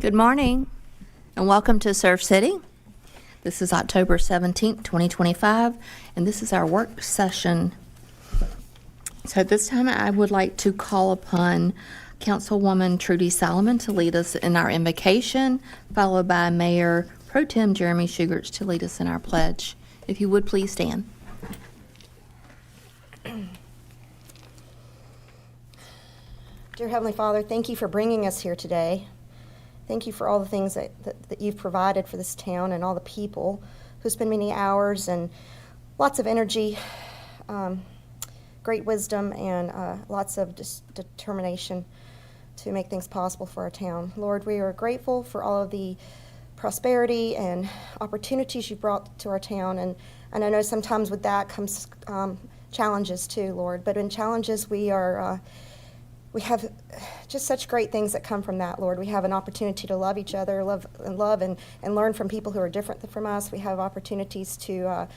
Good morning and welcome to Surf City. This is October 17th, 2025, and this is our work session. So at this time, I would like to call upon Councilwoman Trudy Solomon to lead us in our invocation, followed by Mayor Pro-Tem Jeremy Shugarts to lead us in our pledge. If you would please stand. Dear Heavenly Father, thank you for bringing us here today. Thank you for all the things that you've provided for this town and all the people who spend many hours and lots of energy, great wisdom, and lots of determination to make things possible for our town. Lord, we are grateful for all of the prosperity and opportunities you brought to our town, and I know sometimes with that comes challenges too, Lord, but in challenges we have just such great things that come from that, Lord. We have an opportunity to love each other, love and learn from people who are different from us. We have opportunities to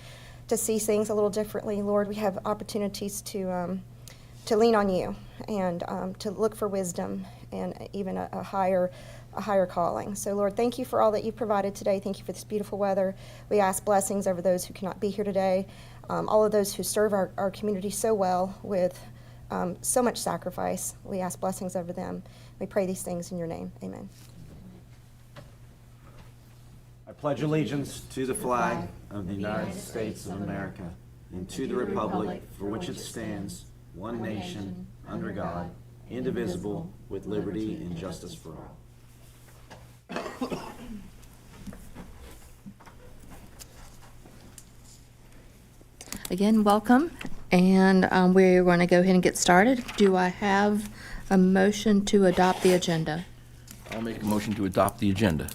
see things a little differently, Lord. We have opportunities to lean on you and to look for wisdom and even a higher calling. So, Lord, thank you for all that you've provided today. Thank you for this beautiful weather. We ask blessings over those who cannot be here today, all of those who serve our community so well with so much sacrifice. We ask blessings over them. We pray these things in your name. Amen. I pledge allegiance to the flag of the United States of America and to the republic for which it stands, one nation, under God, indivisible, with liberty and justice for all. Again, welcome, and we're going to go ahead and get started. Do I have a motion to adopt the agenda? I'll make a motion to adopt the agenda.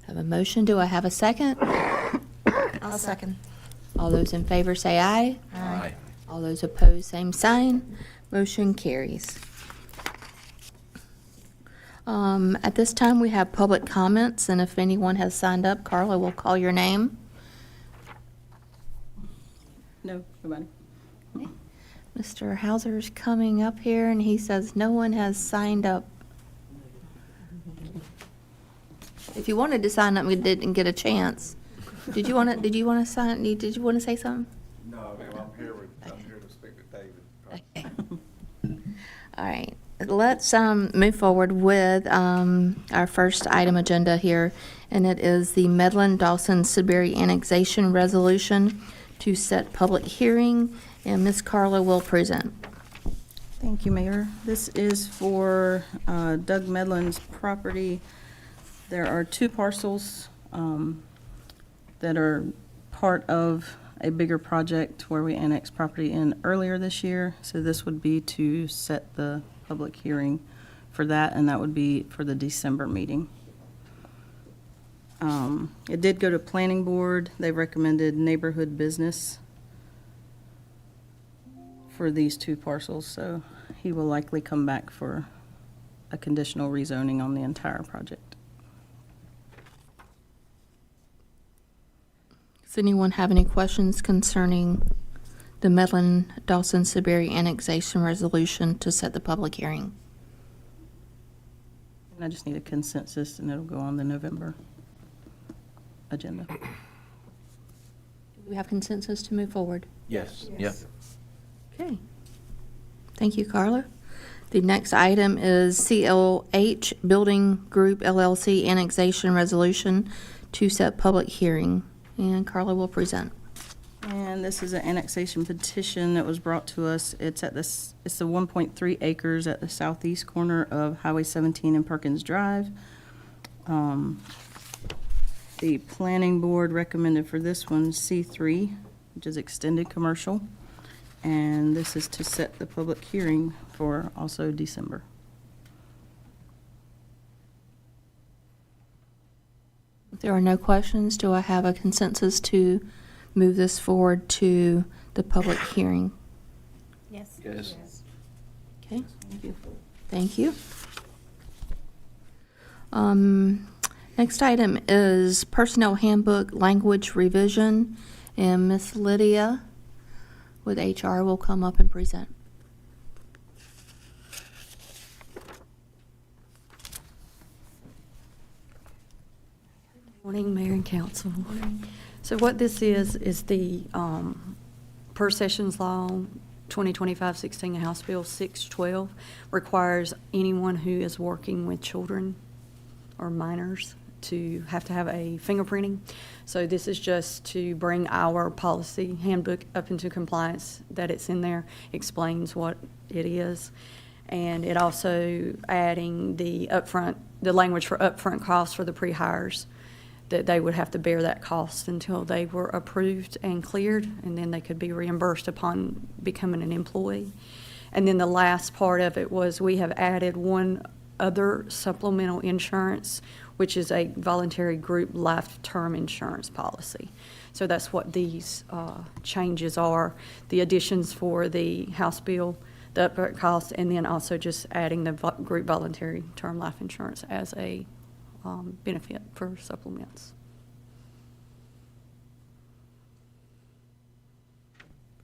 I have a motion. Do I have a second? I'll second. All those in favor say aye. Aye. All those opposed, same sign. Motion carries. At this time, we have public comments, and if anyone has signed up, Carla will call your name. No, nobody. Mr. Hauser's coming up here, and he says no one has signed up. If you wanted to sign up, we didn't get a chance. Did you want to? Did you want to sign? Did you want to say something? No, ma'am, I'm here to speak with David. Okay. All right. Let's move forward with our first item agenda here, and it is the Medlin-Dawson-Sudbury Annexation Resolution to set public hearing, and Ms. Carla will present. Thank you, Mayor. This is for Doug Medlin's property. There are two parcels that are part of a bigger project where we annexed property in earlier this year. So this would be to set the public hearing for that, and that would be for the December meeting. It did go to planning board. They recommended neighborhood business for these two parcels, so he will likely come back for a conditional rezoning on the entire project. Does anyone have any questions concerning the Medlin-Dawson-Sudbury Annexation Resolution to set the public hearing? And I just need a consensus, and it'll go on the November agenda. Do we have consensus to move forward? Yes. Yep. Okay. Thank you, Carla. The next item is CLH Building Group LLC Annexation Resolution to set public hearing, and Carla will present. And this is an annexation petition that was brought to us. It's the 1.3 acres at the southeast corner of Highway 17 and Perkins Drive. The planning board recommended for this one C3, which is extended commercial. And this is to set the public hearing for also December. If there are no questions, do I have a consensus to move this forward to the public hearing? Yes. Yes. Okay, Thank you. thank you. Next item is Personnel Handbook Language Revision, and Miss Lydia with HR will come up and present. Morning, Mayor and Council. So what this is the per sessions law 2025-16 House Bill 612 requires anyone who is working with children or minors to have a fingerprinting. So this is just to bring our policy handbook up into compliance, that it's in there, explains what it is. And it also adding the language for upfront costs for the pre-hires, that they would have to bear that cost until they were approved and cleared, and then they could be reimbursed upon becoming an employee. And then the last part of it was we have added one other supplemental insurance, which is a voluntary group life term insurance policy. So that's what these changes are, the additions for the House bill, the upfront cost, and then also just adding the group voluntary term life insurance as a benefit for supplements.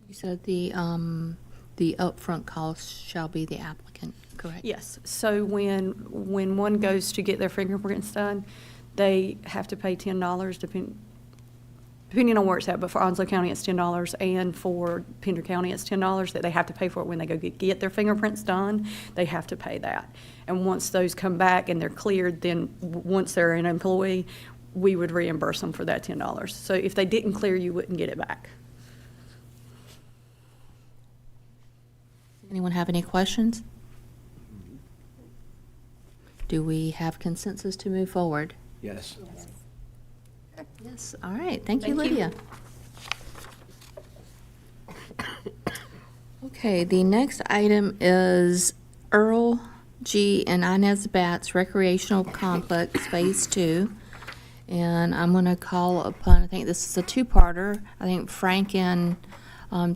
You said the upfront cost shall be the applicant, correct? Yes, so when one goes to get their fingerprints done, they have to pay $10, depending on where it's at, but for Onslow County, it's $10, and for Pender County, it's $10 that they have to pay for it when they go get their fingerprints done. They have to pay that. And once those come back and they're cleared, then once they're an employee, we would reimburse them for that $10. So if they didn't clear, you wouldn't get it back. Anyone have any questions? Do we have consensus to move forward? Yes. Yes, all right, thank you, Thank you. Lydia. Okay, the next item is Earl G. and Inez Batts Recreational Complex Phase 2. And I'm gonna call upon, I think this is a two-parter. I think Frank and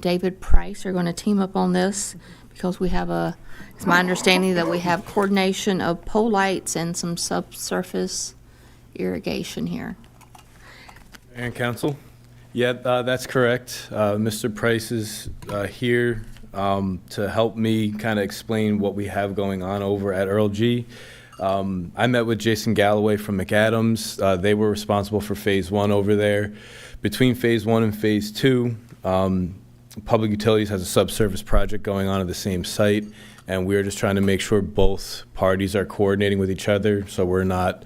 David Price are gonna team up on this because we have it's my understanding that we have coordination of pole lights and some subsurface irrigation here. And council? Yeah, that's correct. Mr. Price is here to help me kind of explain what we have going on over at Earl G. I met with Jason Galloway from McAdams. They were responsible for Phase 1 over there. Between Phase 1 and Phase 2, Public Utilities has a subsurface project going on at the same site, and we're just trying to make sure both parties are coordinating with each other so we're not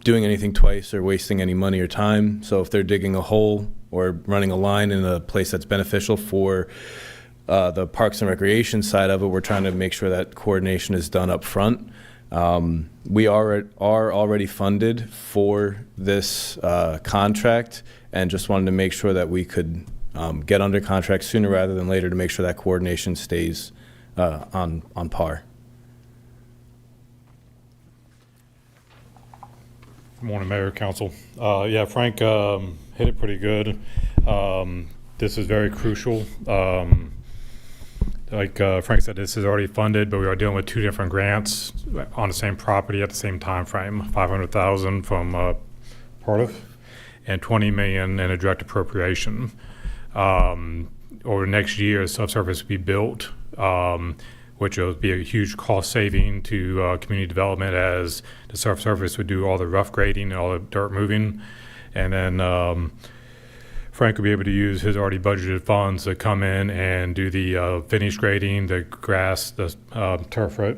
doing anything twice or wasting any money or time. So if they're digging a hole or running a line in a place that's beneficial for the Parks and Recreation side of it, we're trying to make sure that coordination is done up front. We are already funded for this contract, and just wanted to make sure that we could get under contract sooner rather than later to make sure that coordination stays on par. Good morning, Mayor, Council. Yeah, Frank hit it pretty good. This is very crucial. Like Frank said, this is already funded, but we are dealing with two different grants on the same property at the same time frame. $500,000 from Pro-Tem and $20 million in a direct appropriation. Over the next year, subsurface will be built, which will be a huge cost saving to community development, as the subsurface would do all the rough grading and all the dirt moving. And then Frank will be able to use his already budgeted funds to come in and do the finish grading, the grass, the turf, right?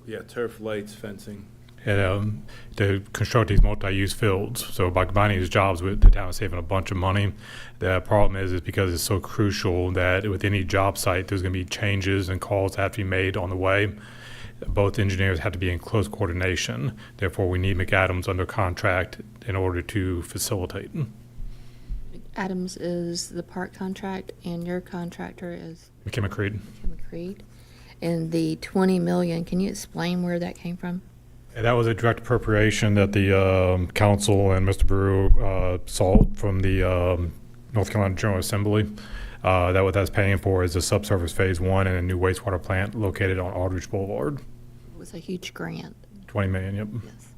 Yeah, turf, lights, fencing. And to construct these multi-use fields. So by combining these jobs, with the town is saving a bunch of money. The problem is because it's so crucial that with any job site, there's going to be changes and calls that have to be made on the way. Both engineers have to be in close coordination. Therefore, we need McAdams under contract in order to facilitate. Adams is the park contract, and your contractor is McKim-McCreed. McCreed. And the 20 million, can you explain where that came from? And that was a direct appropriation that the council and Mr. Brewer sought from the North Carolina General Assembly. That what that's paying for is the subsurface Phase 1 and a new wastewater plant located on Aldrich Boulevard. It was a huge grant. 20 million, yep. Yes.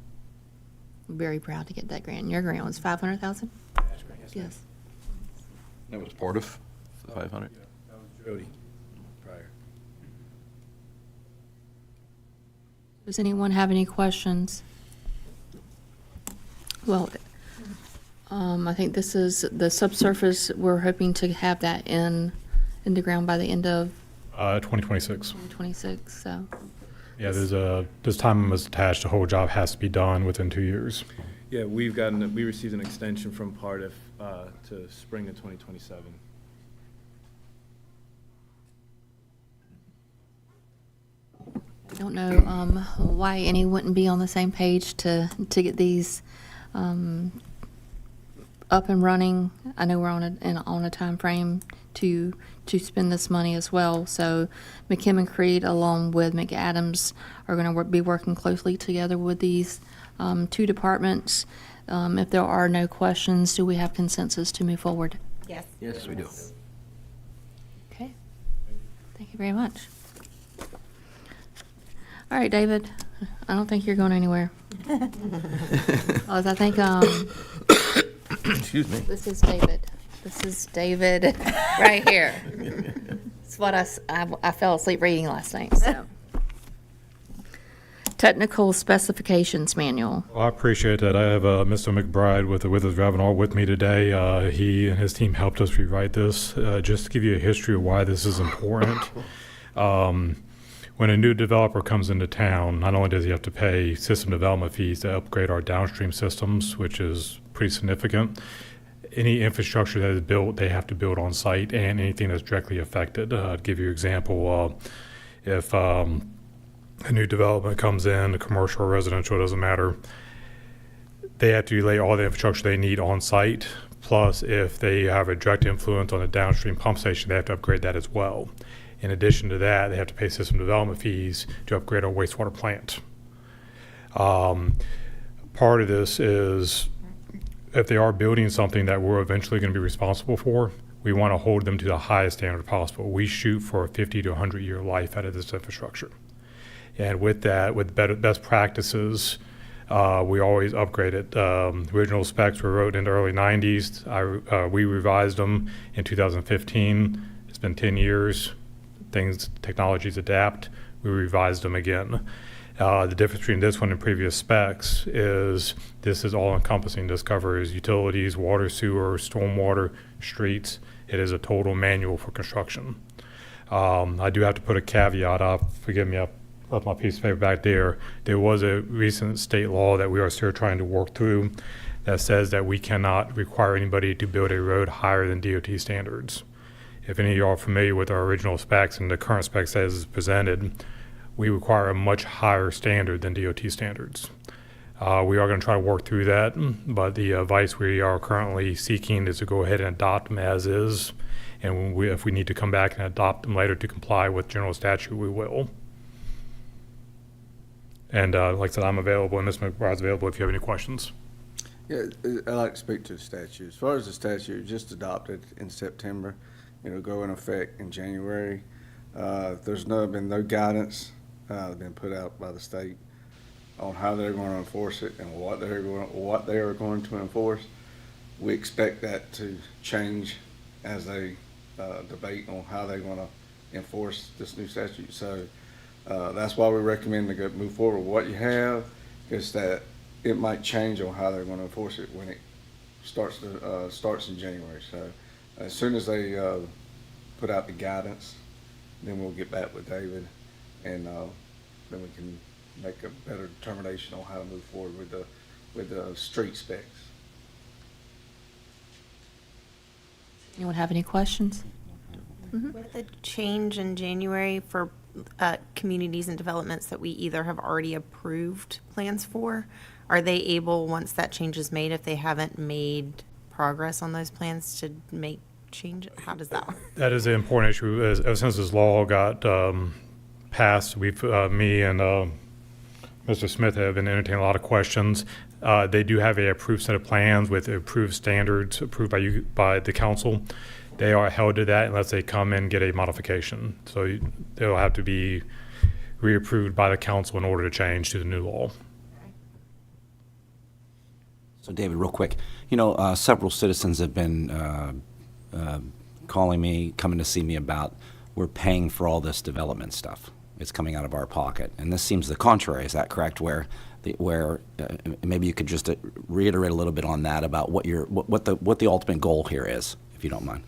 I'm very proud to get that grant. Your grant was 500,000? Yes. That was part of the 500? That was Jody prior. Does anyone have any questions? Well, I think this is the subsurface, we're hoping to have that in the ground by the end of 2026. 2026, so. Yeah, this time is attached. The whole job has to be done within 2 years. Yeah, we received an extension from Partif to spring of 2027. I don't know why any wouldn't be on the same page to get these up and running. I know we're on a time frame to spend this money as well. So McKim and Creed, along with McAdams, are going to be working closely together with these two departments. If there are no questions, do we have consensus to move forward? Yes. Yes, we do. Okay. Thank you very much. All right, David, I don't think you're going anywhere. I think Excuse me. this is David. This is David right here. It's what I fell asleep reading last night, so. Technical Specifications Manual. Well, I appreciate that. I have Mr. McBride with the Withers Ravenel with me today. He and his team helped us rewrite this. Just to give you a history of why this is important. When a new developer comes into town, not only does he have to pay system development fees to upgrade our downstream systems, which is pretty significant, any infrastructure that is built, they have to build on site, and anything that's directly affected. To give you an example, if a new development comes in, commercial or residential, doesn't matter, they have to lay all the infrastructure they need on site. Plus, if they have a direct influence on a downstream pump station, they have to upgrade that as well. In addition to that, they have to pay system development fees to upgrade our wastewater plant. Part of this is if they are building something that we're eventually going to be responsible for, we want to hold them to the highest standard possible. We shoot for a 50 to 100-year life out of this infrastructure. And with that, with best practices, we always upgrade it. Original specs were wrote in the early 90s. We revised them in 2015. It's been 10 years. Technologies adapt. We revised them again. The difference between this one and previous specs is this is all encompassing. This covers utilities, water, sewer, stormwater, streets. It is a total manual for construction. I do have to put a caveat up. Forgive me, I left my piece of paper back there. There was a recent state law that we are still trying to work through that says that we cannot require anybody to build a road higher than DOT standards. If any of you are familiar with our original specs and the current specs as is presented, we require a much higher standard than DOT standards. We are going to try to work through that, but the advice we are currently seeking is to go ahead and adopt them as is, and if we need to come back and adopt them later to comply with general statute, we will. And like I said, I'm available, and Ms. McBride's available if you have any questions. Yeah, I'd like to speak to the statute. As far as the statute, just adopted in September. It'll go in effect in January. There's been no guidance been put out by the state on how they're going to enforce it and what they are going to enforce. We expect that to change as they debate on how they're going to enforce this new statute. So that's why we recommend to move forward with what you have, is that it might change on how they're going to enforce it when it starts in January. So as soon as they put out the guidance, then we'll get back with David, and then we can make a better determination on how to move forward with the street specs. Anyone have any questions? With the change in January for communities and developments that we either have already approved plans for, are they able, once that change is made, if they haven't made progress on those plans, to make change? How does that work? That is an important issue. Ever since this law got passed, me and Mr. Smith have been entertaining a lot of questions. They do have a approved set of plans with approved standards approved by the council. They are held to that unless they come and get a modification. So they'll have to be reapproved by the council in order to change to the new law. So David, real quick, several citizens have been calling me, coming to see me about we're paying for all this development stuff. it's coming out of our pocket. And this seems the contrary. Is that correct? Where maybe you could just reiterate a little bit on that about what the ultimate goal here is, if you don't mind.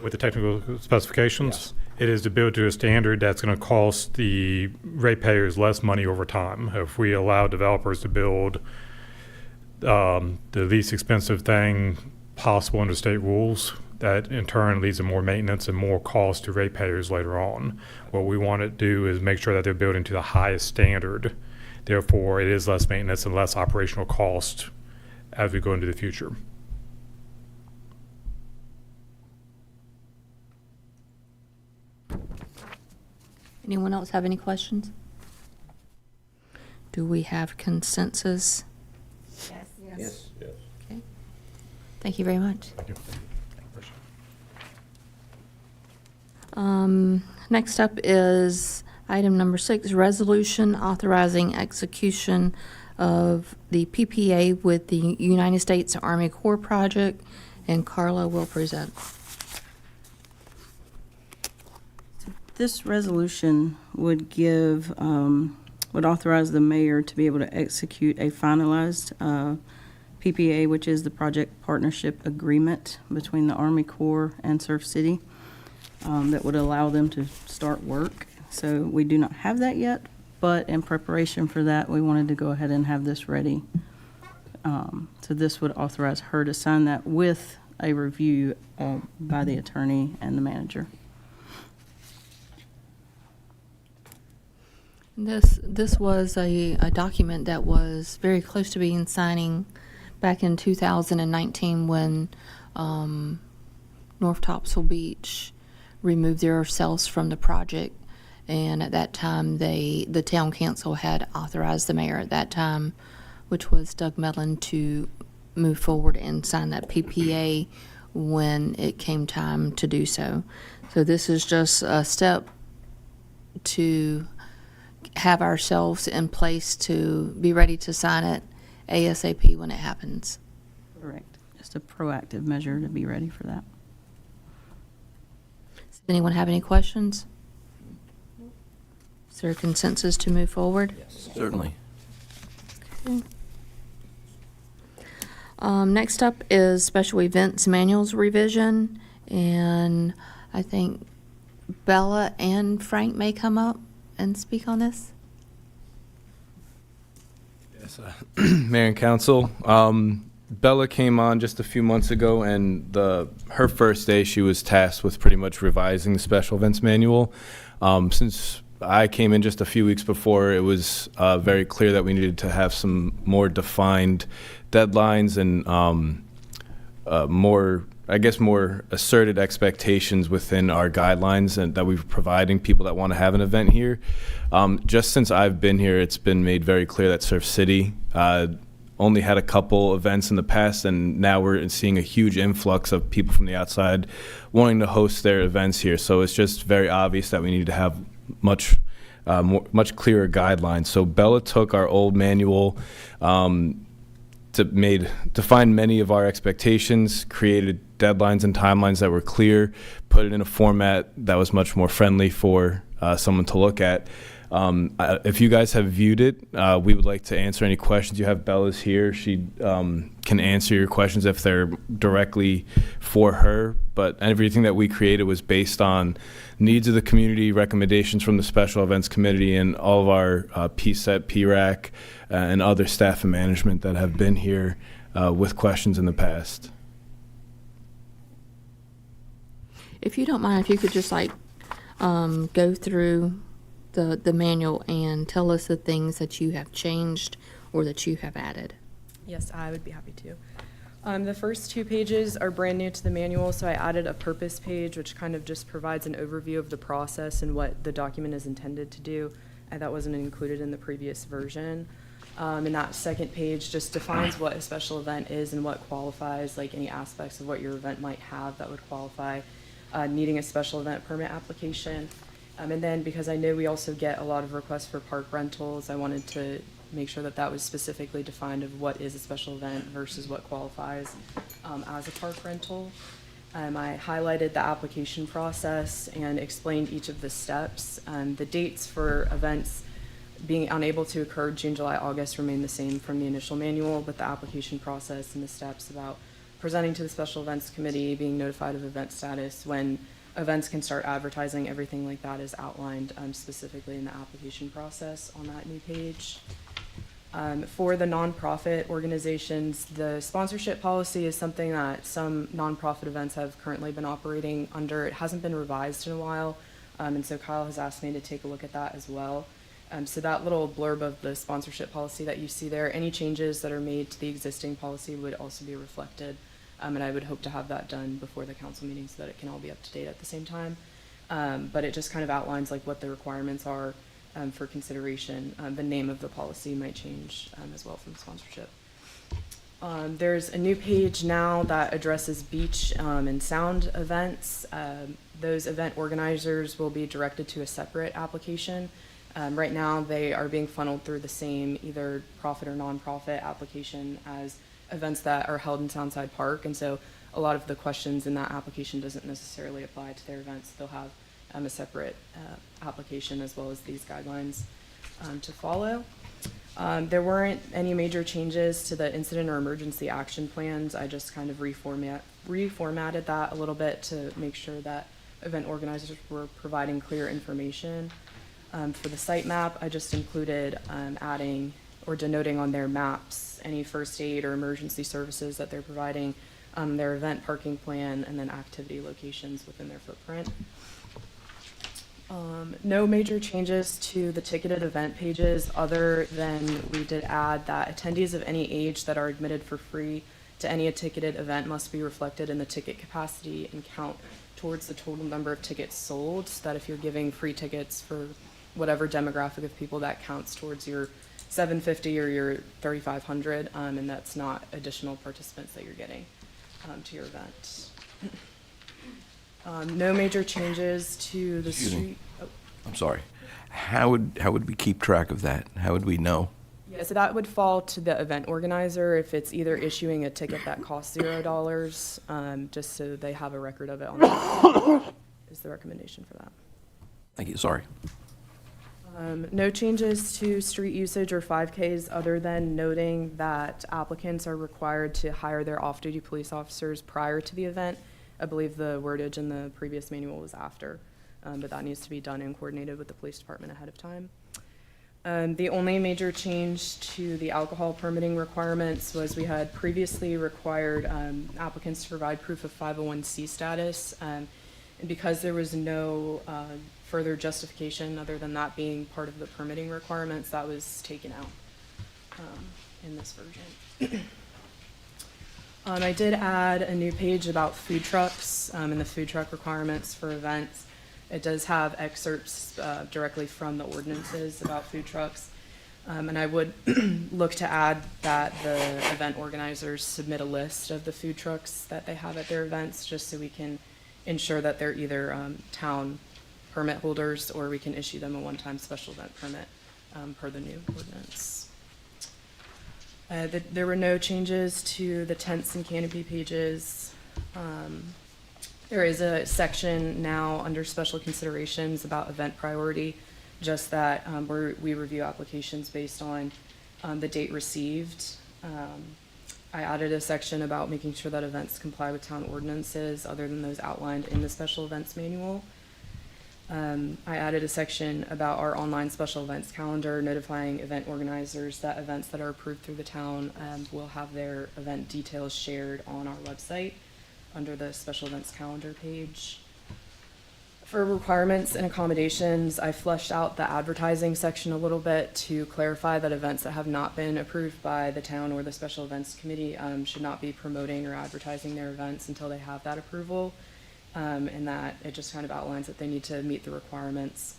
With the technical specifications, it is to build to a standard that's going to cost the ratepayers less money over time. If we allow developers to build the least expensive thing possible under state rules, that in turn leads to more maintenance and more cost to ratepayers later on. What we want to do is make sure that they're building to the highest standard. Therefore, it is less maintenance and less operational cost as we go into the future. Anyone else have any questions? Do we have consensus? Yes. Okay. Thank you very much. Thank you. Next up is item number 6, resolution authorizing execution of the PPA with the United States Army Corps project, and Carla will present. This resolution would would authorize the mayor to be able to execute a finalized PPA, which is the Project Partnership Agreement between the Army Corps and Surf City, that would allow them to start work. So we do not have that yet, but in preparation for that, we wanted to go ahead and have this ready. So this would authorize her to sign that with a review by the attorney and the manager. This was a document that was very close to being signing back in 2019 when North Topsail Beach removed themselves from the project, and at that time the town council had authorized the mayor at that time, which was Doug Medlin, to move forward and sign that PPA when it came time to do so. So this is just a step to have ourselves in place to be ready to sign it ASAP when it happens. Correct. Just a proactive measure to be ready for that. Does anyone have any questions? Is there a consensus to move forward? Certainly. Next up is special events manuals revision, and I think Bella and Frank may come up and speak on this. Yes, Mayor and Council. Bella came on just a few months ago, and her first day she was tasked with pretty much revising the special events manual. Since I came in just a few weeks before, it was very clear that we needed to have some more defined deadlines and more asserted expectations within our guidelines and that we're providing people that want to have an event here. Just since I've been here, it's been made very clear that Surf City only had a couple events in the past, and now we're seeing a huge influx of people from the outside wanting to host their events here. So it's just very obvious that we need to have much clearer guidelines. So Bella took our old manual, defined many of our expectations, created deadlines and timelines that were clear, put it in a format that was much more friendly for someone to look at. If you guys have viewed it, we would like to answer any questions you have. Bella's here. She can answer your questions if they're directly for her, but everything that we created was based on needs of the community, recommendations from the Special Events Committee, and all of our PSET, PRAC, and other staff and management that have been here with questions in the past. If you don't mind, if you could just go through the manual and tell us the things that you have changed or that you have added. Yes, I would be happy to. The first 2 pages are brand new to the manual, so I added a purpose page, which kind of just provides an overview of the process and what the document is intended to do, and that wasn't included in the previous version. And that second page just defines what a special event is and what qualifies, like any aspects of what your event might have that would qualify needing a special event permit application. And then because I know we also get a lot of requests for park rentals, I wanted to make sure that that was specifically defined of what is a special event versus what qualifies as a park rental. I highlighted the application process and explained each of the steps. The dates for events being unable to occur June, July, August remain the same from the initial manual, but the application process and the steps about presenting to the Special Events Committee, being notified of event status, when events can start advertising, everything like that is outlined specifically in the application process on that new page. For the nonprofit organizations, the sponsorship policy is something that some nonprofit events have currently been operating under. It hasn't been revised in a while, and so Kyle has asked me to take a look at that as well. So that little blurb of the sponsorship policy that you see there, any changes that are made to the existing policy would also be reflected, and I would hope to have that done before the council meeting so that it can all be up to date at the same time. But it just kind of outlines like what the requirements are for consideration. The name of the policy might change as well from sponsorship. There's a new page now that addresses beach and sound events. Those event organizers will be directed to a separate application. Right now, they are being funneled through the same either profit or nonprofit application as events that are held in Soundside Park, and so a lot of the questions in that application doesn't necessarily apply to their events. They'll have a separate application as well as these guidelines to follow. There weren't any major changes to the incident or emergency action plans. I just kind of reformatted that a little bit to make sure that event organizers were providing clear information. For the site map, I just included adding or denoting on their maps any first aid or emergency services that they're providing, their event parking plan, and then activity locations within their footprint. No major changes to the ticketed event pages other than we did add that attendees of any age that are admitted for free to any ticketed event must be reflected in the ticket capacity and count towards the total number of tickets sold, so that if you're giving free tickets for whatever demographic of people, that counts towards your 750 or your 3,500, and that's not additional participants that you're getting to your event. No major changes to the Excuse me. street. Oh. I'm sorry. How would we keep track of that? How would we know? Yeah, so that would fall to the event organizer if it's either issuing a ticket that costs $0, just so they have a record of it on the is the recommendation for that. Thank you. Sorry. No changes to street usage or 5Ks other than noting that applicants are required to hire their off-duty police officers prior to the event. I believe the wordage in the previous manual was after, but that needs to be done and coordinated with the police department ahead of time. The only major change to the alcohol permitting requirements was we had previously required applicants to provide proof of 501c status, and because there was no further justification other than that being part of the permitting requirements, that was taken out in this version. I did add a new page about food trucks and the food truck requirements for events. It does have excerpts directly from the ordinances about food trucks. And I would look to add that the event organizers submit a list of the food trucks that they have at their events, just so we can ensure that they're either town permit holders or we can issue them a one-time special event permit per the new ordinance. There were no changes to the tents and canopy pages. There is a section now under special considerations about event priority, just that we review applications based on the date received. I added a section about making sure that events comply with town ordinances other than those outlined in the special events manual. I added a section about our online special events calendar, notifying event organizers that events that are approved through the town will have their event details shared on our website under the special events calendar page. For requirements and accommodations, I fleshed out the advertising section a little bit to clarify that events that have not been approved by the town or the special events committee should not be promoting or advertising their events until they have that approval. And that it just kind of outlines that they need to meet the requirements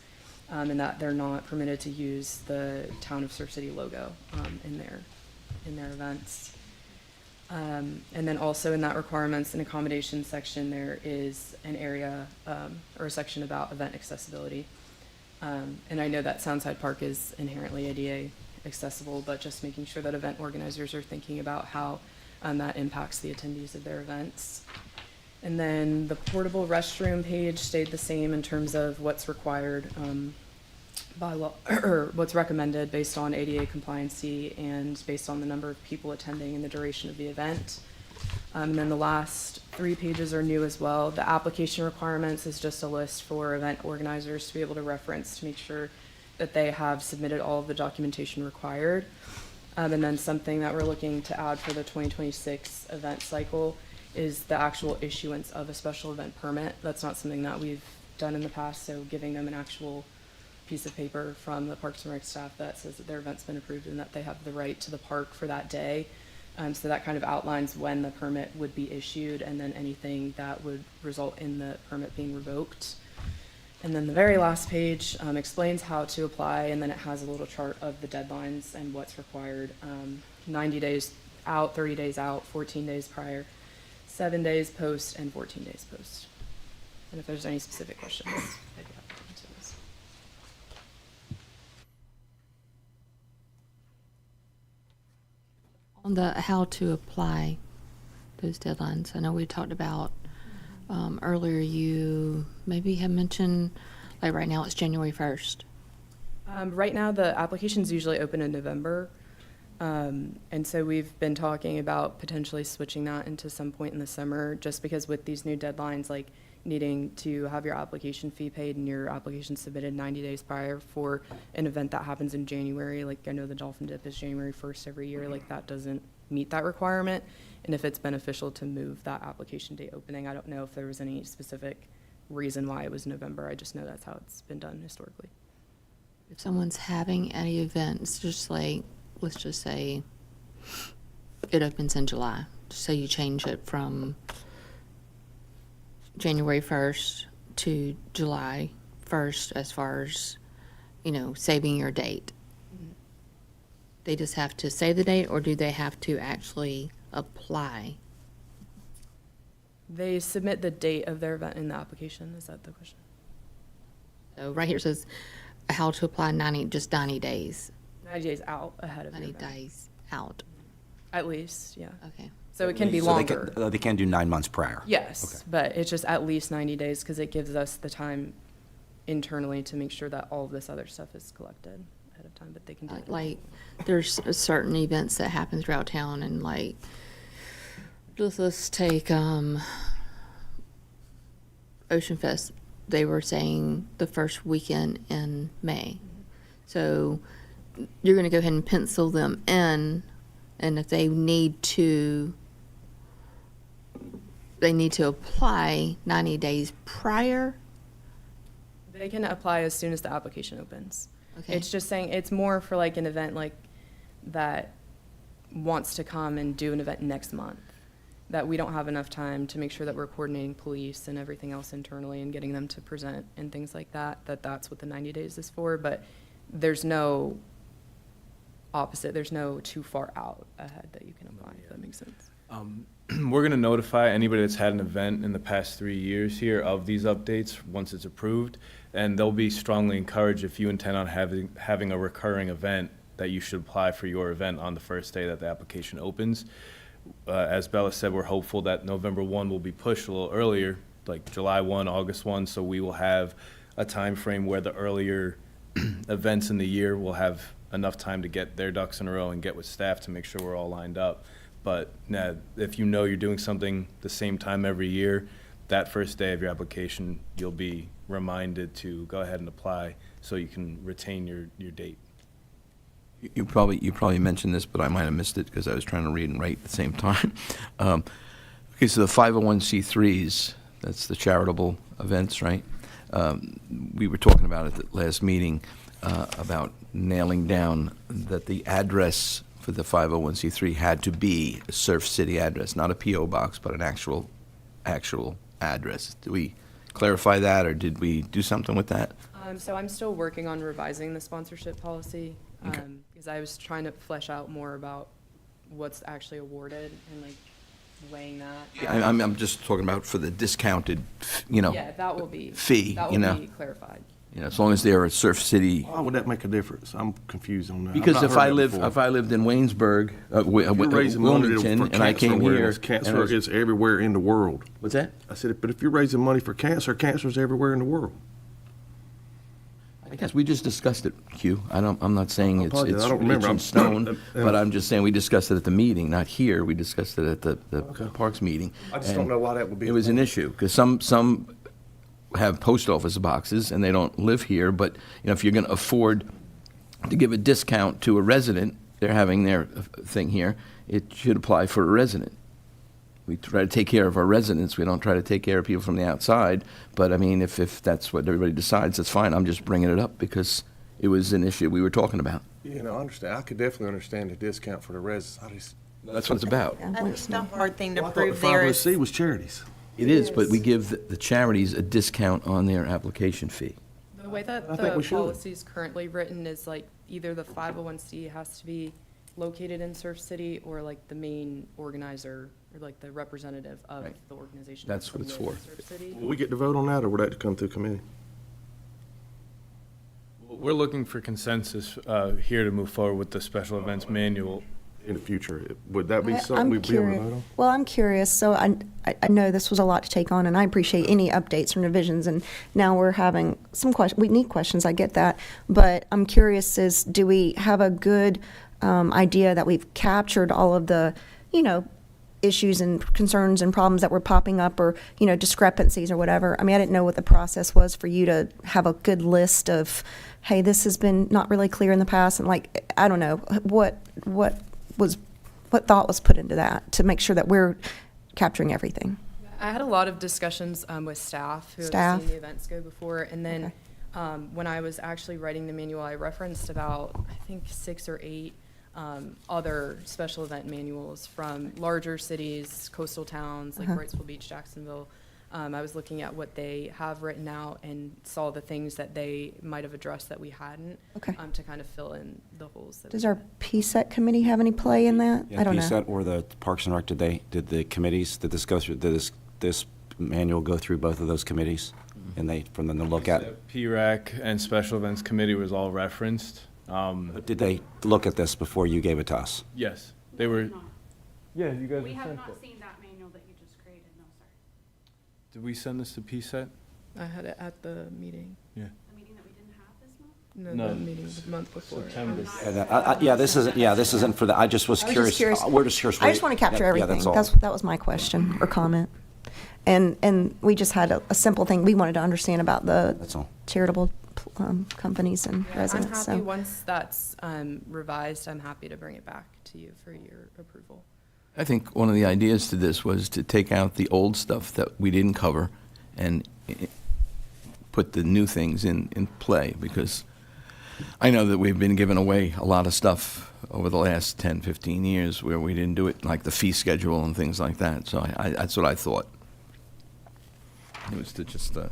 and that they're not permitted to use the Town of Surf City logo in their events. And then also in that requirements and accommodations section, there is an area or a section about event accessibility. And I know that Soundside Park is inherently ADA accessible, but just making sure that event organizers are thinking about how that impacts the attendees of their events. And then the portable restroom page stayed the same in terms of what's required by law, or what's recommended based on ADA compliancy and based on the number of people attending and the duration of the event. And then the last 3 pages are new as well. The application requirements is just a list for event organizers to be able to reference to make sure that they have submitted all of the documentation required. And then something that we're looking to add for the 2026 event cycle is the actual issuance of a special event permit. That's not something that we've done in the past, so giving them an actual piece of paper from the Parks and Rec staff that says that their event's been approved and that they have the right to the park for that day. So that kind of outlines when the permit would be issued and then anything that would result in the permit being revoked. And then the very last page explains how to apply, and then it has a little chart of the deadlines and what's required. 90 days out, 30 days out, 14 days prior, 7 days post, and 14 days post. And if there's any specific questions, I'd be happy to answer those. On the how to apply those deadlines, I know we talked about earlier, you maybe have mentioned, like right now it's January 1st. Right now, the applications usually open in November. And so we've been talking about potentially switching that into some point in the summer, just because with these new deadlines, like needing to have your application fee paid and your application submitted 90 days prior for an event that happens in January. Like I know the Dolphin Dip is January 1st every year, like that doesn't meet that requirement. And if it's beneficial to move that application date opening, I don't know if there was any specific reason why it was November. I just know that's how it's been done historically. If someone's having any event, it's just like, let's just say it opens in July. So you change it from January 1st to July 1st as far as, saving your date. They just have to say the date, or do they have to actually apply? They submit the date of their event in the application. Is that the question? So right here it says how to apply 90 days. 90 days out ahead of the 90 event. days out. At least, yeah. Okay. So it can be So longer. they can do 9 months prior? Yes, Okay. but it's just at least 90 days because it gives us the time internally to make sure that all of this other stuff is collected ahead of time, but they can do it. Like, there's certain events that happen throughout town, and like, let's take Ocean Fest. They were saying the first weekend in May. So you're going to go ahead and pencil them in, and if they need to apply 90 days prior. They can apply as soon as the application opens. Okay. It's just saying, it's more for like an event like that wants to come and do an event next month, that we don't have enough time to make sure that we're coordinating police and everything else internally and getting them to present and things like that, that's what the 90 days is for. But there's no opposite, there's no too far out ahead that you can apply, if that makes sense. We're going to notify anybody that's had an event in the past 3 years here of these updates once it's approved, and they'll be strongly encouraged, if you intend on having a recurring event, that you should apply for your event on the first day that the application opens. As Bella said, we're hopeful that November 1 will be pushed a little earlier, like July 1, August 1, so we will have a time frame where the earlier events in the year will have enough time to get their ducks in a row and get with staff to make sure we're all lined up. But if you know you're doing something the same time every year, that first day of your application, you'll be reminded to go ahead and apply so you can retain your date. You probably mentioned this, but I might have missed it because I was trying to read and write at the same time. Okay, so the 501c3s, that's the charitable events, right? We were talking about at the last meeting about nailing down that the address for the 501c3 had to be a Surf City address, not a P.O. box, but an actual address. Did we clarify that, or did we do something with that? So I'm still working on revising the sponsorship policy, Okay. because I was trying to flesh out more about what's actually awarded and like weighing that. I'm just talking about for the discounted, Yeah, that will be. fee, That you know. will be clarified. You know, as long as they're a Surf City. Why would that make a difference? I'm confused on that. I've Because not if heard I that lived, before. if I lived in Waynesburg, If you're raising money Wilmington, for and I cancer came here. awareness, and I cancer was- is everywhere in the world. What's that? I said, but if you're raising money for cancer, cancer is everywhere in the world. I guess we just discussed it, Hugh. I'm not saying I it's apologize. I don't remember. in I'm- stone, but I'm just saying we discussed it at the meeting, not here. We discussed it at the Parks meeting. I just don't know why that would be. It was an issue, because some have post office boxes and they don't live here, but, you know, if you're going to afford to give a discount to a resident, they're having their thing here, it should apply for a resident. We try to take care of our residents, we don't try to take care of people from the outside, but I mean, if that's what everybody decides, that's fine. I'm just bringing it up because it was an issue we were talking about. Yeah, no, I understand. I could definitely understand the discount for the residents. I just, That's what it's about. I think the hard thing to well, I thought the prove there is. 501c was charities. It is, but we give the charities a discount on their application fee. The way that I think the we should. policy is currently written is like either the 501c has to be located in Surf City or like the main organizer or like the representative of Right. the organization. That's has to what it's live in for. Surf City. Will we get to vote on that, or would that come through committee? We're looking for consensus here to move forward with the special events manual. In the future, would that be something I'm we'd be able to curious. vote on? Well, I'm curious, so I know this was a lot to take on, and I appreciate any updates from revisions, and now we're having some questions, we need questions, I get that, but I'm curious is, do we have a good idea that we've captured all of the, issues and concerns and problems that were popping up, or, discrepancies or whatever? I mean, I didn't know what the process was for you to have a good list of, hey, this has been not really clear in the past, and like, I don't know, what thought was put into that to make sure that we're capturing everything? I had a lot of discussions with staff who have Staff? seen the events go before, and then when I was actually writing the manual, I referenced about, I think, 6 or 8 other special event manuals from larger cities, coastal towns like Wrightsville Beach, Jacksonville. I was looking at what they have written out and saw the things that they might have addressed that we hadn't, Okay. to kind of fill in the holes. That Does we our PSET committee have any play in that? I don't know. PSET or the Parks and Rec, did the committees, did this manual go through both of those committees? And they, from them to look at, PRAC and Special Events Committee was all referenced. did they look at this before you gave it to us? Yes, they were. not. Yeah, you guys We were have sent not it. seen that manual that you just created, no, sir. Did we send this to PSET? I had it at the meeting. Yeah. The meeting that we didn't have this month? No, No. the meeting the month before. September. Yeah, this isn't for the, I just was I was curious. just curious. We're just curious. I just want to capture Yeah, everything. that's all. That was my question or comment. And we just had a simple thing we wanted to understand about the That's all. charitable companies and Yeah, I'm residents. happy, So once that's revised, I'm happy to bring it back to you for your approval. I think one of the ideas to this was to take out the old stuff that we didn't cover and put the new things in play, because I know that we've been giving away a lot of stuff over the last 10, 15 years where we didn't do it, like the fee schedule and things like that. So that's what I thought. It was to just I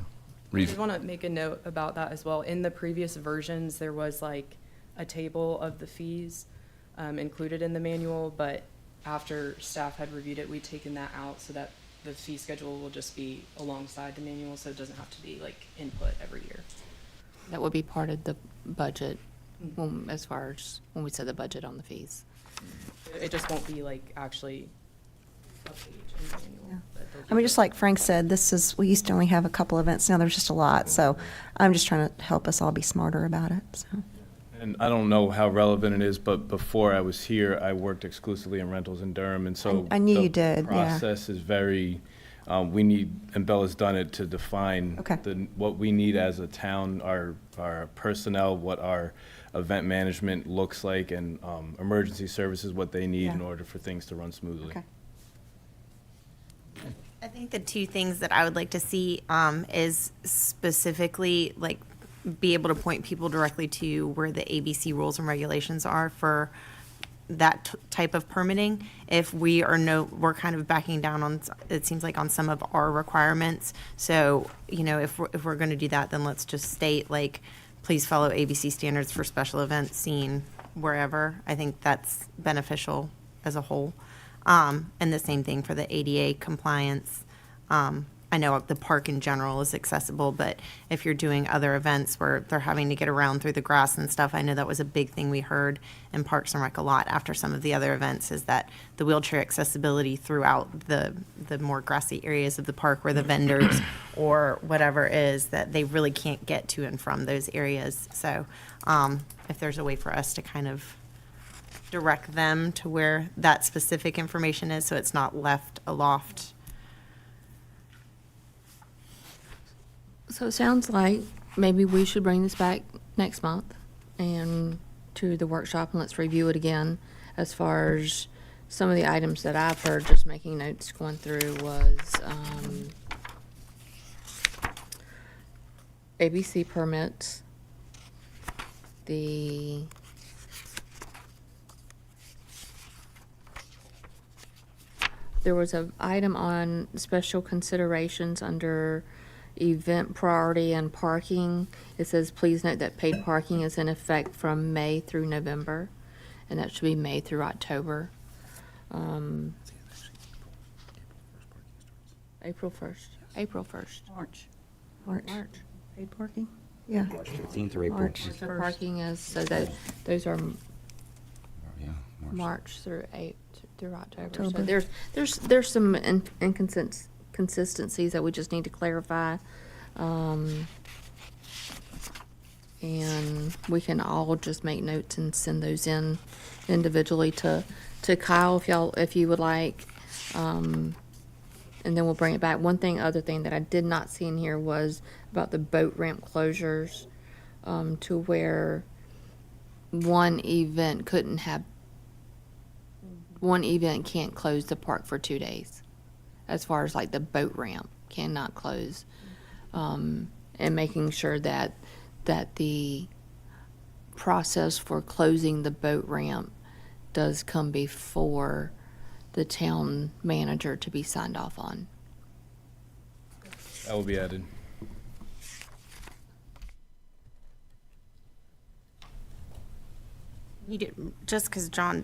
just want to make a note about that as well. In the previous versions, there was like a table of the fees included in the manual, but after staff had reviewed it, we'd taken that out so that the fee schedule will just be alongside the manual, so it doesn't have to be like input every year. That would be part of the budget, as far as when we set the budget on the fees. It just won't be like actually a page in the manual. but there'll I mean, be- just like Frank said, we used to only have a couple events. Now there's just a lot. So I'm just trying to help us all be smarter about it. So And I don't know how relevant it is, but before I was here, I worked exclusively in rentals in Durham, and so. I knew the you did, yeah. Process is very, we need, and Bella's done it to define. Okay. What we need as a town, our personnel, what our event management looks like, and emergency services, what they need in Yeah. order for things to run smoothly. okay. I think the two things that I would like to see is specifically like be able to point people directly to where the ABC rules and regulations are for that type of permitting. If we are we're kind of backing down on, it seems like on some of our requirements. So, if we're going to do that, then let's just state like, please follow ABC standards for special events seen wherever. I think that's beneficial as a whole. And the same thing for the ADA compliance. I know the park in general is accessible, but if you're doing other events where they're having to get around through the grass and stuff, I know that was a big thing we heard in Parks and Rec a lot after some of the other events, is that the wheelchair accessibility throughout the more grassy areas of the park where the vendors or whatever is, that they really can't get to and from those areas. So if there's a way for us to kind of direct them to where that specific information is, so it's not left aloft. So it sounds like maybe we should bring this back next month and to the workshop, and let's review it again. As far as some of the items that I've heard, just making notes going through, was ABC permits, there was an item on special considerations under event priority and parking. It says, please note that paid parking is in effect from May through November, and that should be May through October. April 1st. March. Paid parking? Yeah. March 15th or April? March. So parking is, so that, those are Yeah, March through October. So October. there's some inconsistencies that we just need to clarify. And we can all just make notes and send those in individually to Kyle if you would like. And then we'll bring it back. Other thing that I did not see in here was about the boat ramp closures, to where one event can't close the park for 2 days, as far as like the boat ramp cannot close, and making sure that the process for closing the boat ramp does come before the town manager to be signed off on. That will be added. You do, just because John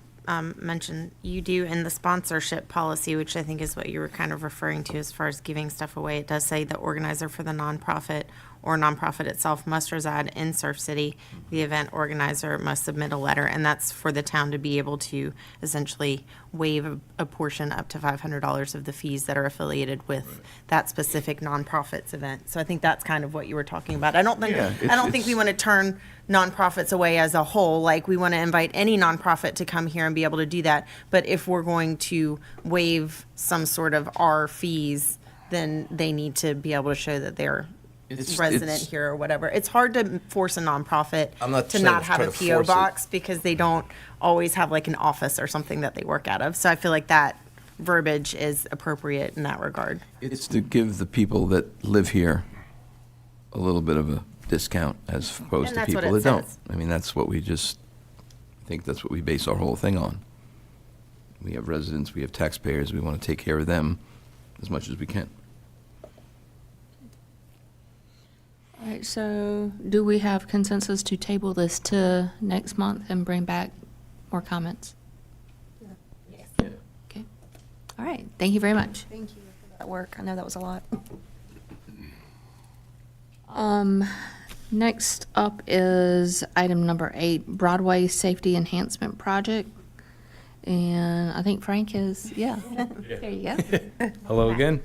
mentioned, you do in the sponsorship policy, which I think is what you were kind of referring to as far as giving stuff away. It does say the organizer for the nonprofit or nonprofit itself must reside in Surf City. The event organizer must submit a letter, and that's for the town to be able to essentially waive a portion up to $500 of the fees that are affiliated with that specific nonprofit's event. So I think that's kind of what you were talking about. I don't think we want to turn nonprofits away as a whole. Like, we want to invite any nonprofit to come here and be able to do that. But if we're going to waive some sort of our fees, then they need to be able to show that they're resident here or whatever. It's hard to force a nonprofit to not have a PO box because they don't always have like an office or something that they work out of. So I feel like that verbiage is appropriate in that regard. It's to give the people that live here a little bit of a discount as opposed to people that don't. I mean, that's what I think that's what we base our whole thing on. We have residents, we have taxpayers, we want to take care of them as much as we can. All right, so do we have consensus to table this to next month and bring back more comments? Yes. Okay. All right, thank you very much. Thank you for that work. I know that was a lot. Next up is item number 8, Broadway Safety Enhancement Project. And I think Frank is, there you go. Hello again.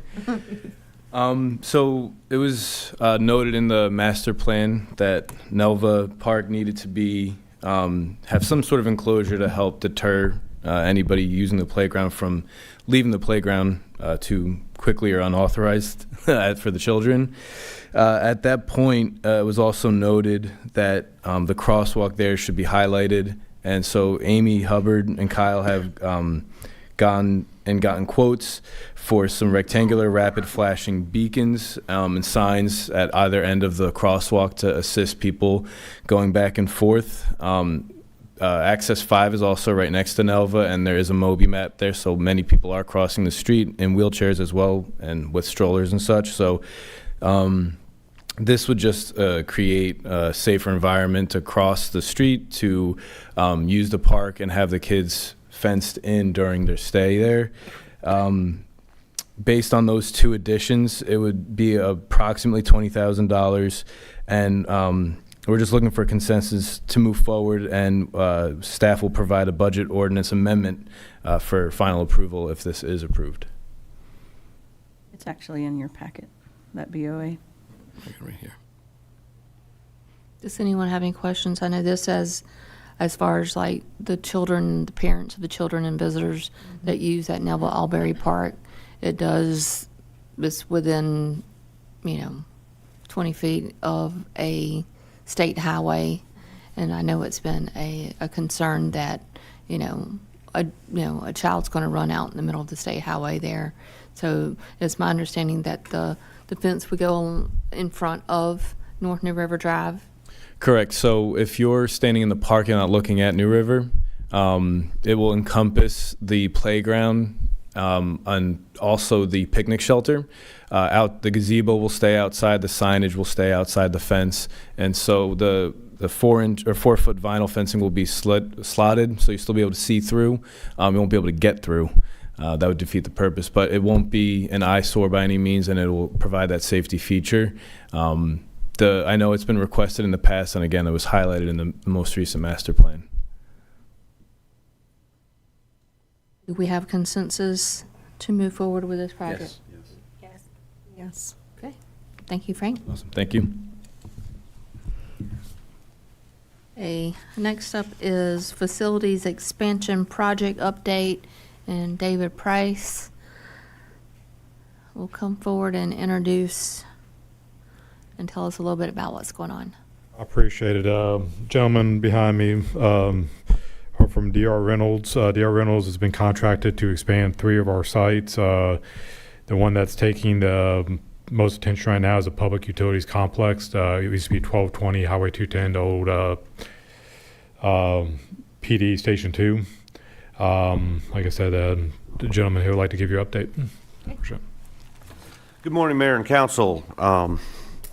So it was noted in the master plan that Nelva Park needed to be have some sort of enclosure to help deter anybody using the playground from leaving the playground too quickly or unauthorized for the children. At that point, it was also noted that the crosswalk there should be highlighted, and so Amy Hubbard and Kyle have gotten quotes for some rectangular rapid flashing beacons and signs at either end of the crosswalk to assist people going back and forth. Access 5 is also right next to Nelva, and there is a Moby map there, so many people are crossing the street in wheelchairs as well and with strollers and such. So this would just create a safer environment to cross the street, to use the park and have the kids fenced in during their stay there. based on those two additions, it would be approximately $20,000. And we're just looking for consensus to move forward, and staff will provide a budget ordinance amendment for final approval if this is approved. It's actually in your packet, that BOA. Right here. Does anyone have any questions? I know this as far as like the children, the parents of the children and visitors that use that Neville Albury Park, it does, it's within, 20 feet of a state highway. And I know it's been a concern that, a child's going to run out in the middle of the state highway there. So it's my understanding that the fence would go in front of North New River Drive. Correct. So if you're standing in the parking lot looking at New River, it will encompass the playground and also the picnic shelter. The gazebo will stay outside, the signage will stay outside the fence, and so the 4-inch or 4-foot vinyl fencing will be slotted, so you'll still be able to see through. You won't be able to get through. That would defeat the purpose, but it won't be an eyesore by any means, and it will provide that safety feature. I know it's been requested in the past, and again, it was highlighted in the most recent master plan. Do we have consensus to move forward with this project? Yes. Okay. Thank you, Frank. Awesome. Thank you. Next up is Facilities Expansion Project Update, and David Price will come forward and introduce and tell us a little bit about what's going on. I appreciate it. Gentleman behind me are from DR Reynolds. DR Reynolds has been contracted to expand 3 of our sites. The one that's taking the most attention right now is the public utilities complex. It used to be 1220 Highway 210, the old PD Station 2. Like I said, the gentleman here would like to give you an update. Okay. Sure. Good morning, Mayor and Council.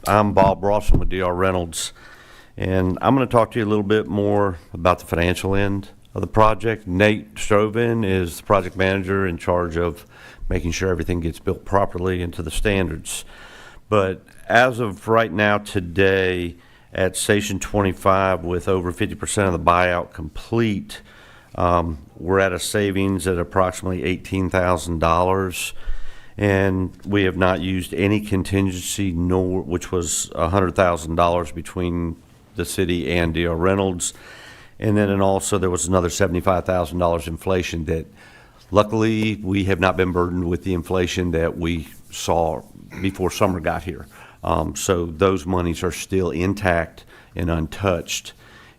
I'm Bob Rawson with DR Reynolds, and I'm going to talk to you a little bit more about the financial end of the project. Nate Stroven is the project manager in charge of making sure everything gets built properly and to the standards. But as of right now, today, at Station 25, with over 50% of the buyout complete, we're at a savings at approximately $18,000. And we have not used any contingency, which was $100,000 between the city and DR Reynolds. And then also there was another $75,000 inflation that luckily we have not been burdened with the inflation that we saw before summer got here. So those monies are still intact and untouched.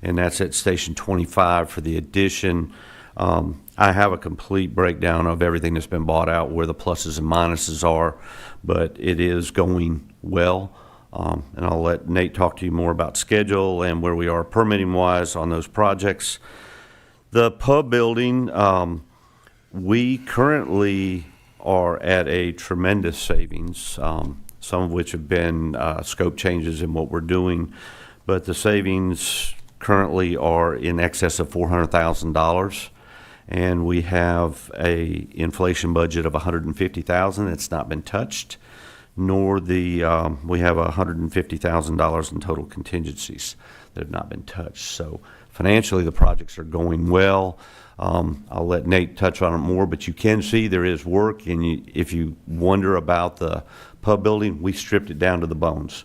And that's at Station 25 for the addition. I have a complete breakdown of everything that's been bought out, where the pluses and minuses are, but it is going well. And I'll let Nate talk to you more about schedule and where we are permitting-wise on those projects. The pub building, we currently are at a tremendous savings, some of which have been scope changes in what we're doing, but the savings currently are in excess of $400,000. And we have a inflation budget of $150,000. It's not been touched, nor we have $150,000 in total contingencies that have not been touched. So financially, the projects are going well. I'll let Nate touch on it more, but you can see there is work. And if you wonder about the pub building, we stripped it down to the bones.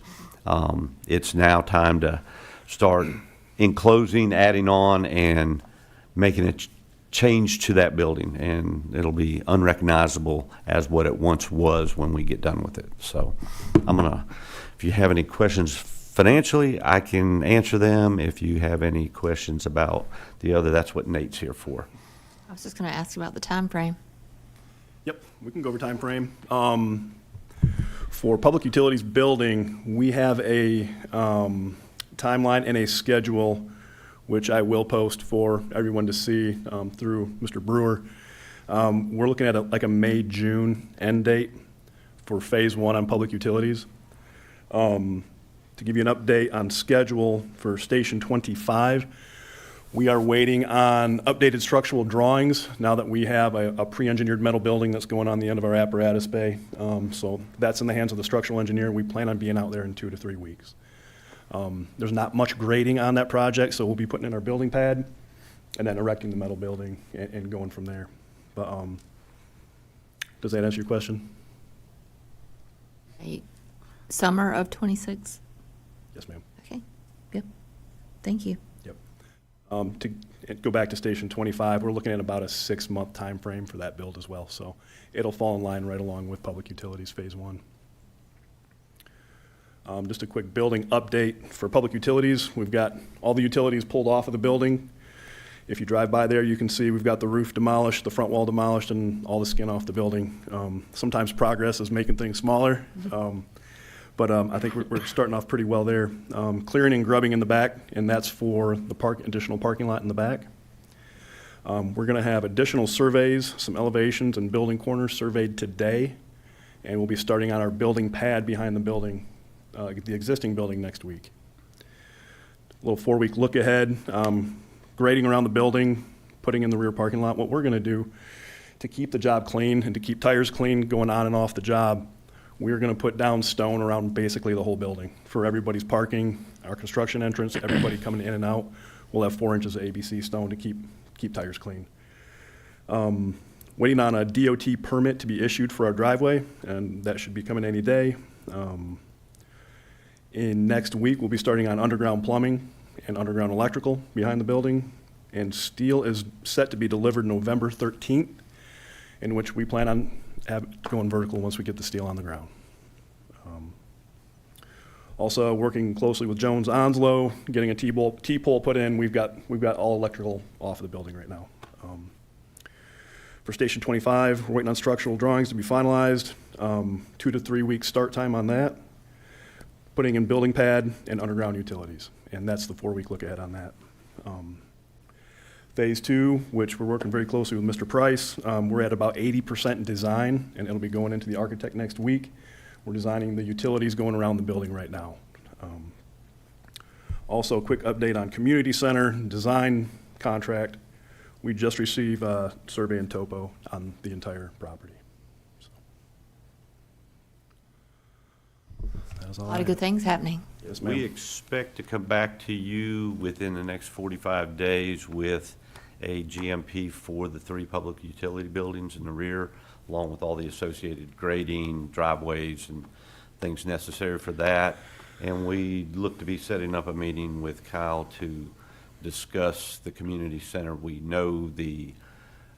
It's now time to start enclosing, adding on, and making a change to that building, and it'll be unrecognizable as what it once was when we get done with it. So if you have any questions financially, I can answer them. If you have any questions about the other, that's what Nate's here for. I was just going to ask about the time frame. Yep, we can go over time frame. For public utilities building, we have a timeline and a schedule, which I will post for everyone to see through Mr. Brewer. We're looking at a May, June end date for phase 1 on public utilities. To give you an update on schedule for Station 25, We are waiting on updated structural drawings now that we have a pre-engineered metal building that's going on the end of our apparatus bay. So that's in the hands of the structural engineer. We plan on being out there in 2 to 3 weeks. There's not much grading on that project, so we'll be putting in our building pad and then erecting the metal building and going from there. But does that answer your question? Summer of 26? Yes, ma'am. Okay, good. Thank you. Yep. To go back to Station 25, we're looking at about a 6-month time frame for that build as well. So it'll fall in line right along with Public Utilities Phase 1. Just a quick building update for Public Utilities. We've got all the utilities pulled off of the building. If you drive by there, you can see we've got the roof demolished, the front wall demolished, and all the skin off the building. Sometimes progress is making things smaller, but I think we're starting off pretty well there. Clearing and grubbing in the back, and that's for the additional parking lot in the back. We're going to have additional surveys, some elevations and building corners surveyed today, and we'll be starting on our building pad behind the building, the existing building next week. A little 4-week look ahead. Grading around the building, putting in the rear parking lot. What we're going to do to keep the job clean and to keep tires clean going on and off the job, we're going to put down stone around basically the whole building for everybody's parking, our construction entrance, everybody coming in and out. We'll have 4 inches of ABC stone to keep tires clean. Waiting on a DOT permit to be issued for our driveway, and that should be coming any day. In next week, we'll be starting on underground plumbing and underground electrical behind the building, and steel is set to be delivered November 13th, in which we plan on going vertical once we get the steel on the ground. Also working closely with Jones Onslow, getting a T-pole put in. We've got all electrical off of the building right now. For Station 25, we're waiting on structural drawings to be finalized. 2 to 3 weeks start time on that. Putting in building pad and underground utilities. And that's the 4-week look ahead on that. Phase 2, which we're working very closely with Mr. Price, we're at about 80% in design, and it'll be going into the architect next week. We're designing the utilities going around the building right now. Also, a quick update on community center design contract. We just received a survey and topo on the entire property. So, that is all A I lot of have. good things happening. Yes, ma'am. We expect to come back to you within the next 45 days with a GMP for the 3 public utility buildings in the rear, along with all the associated grading, driveways, and things necessary for that. And we look to be setting up a meeting with Kyle to discuss the community center. We know the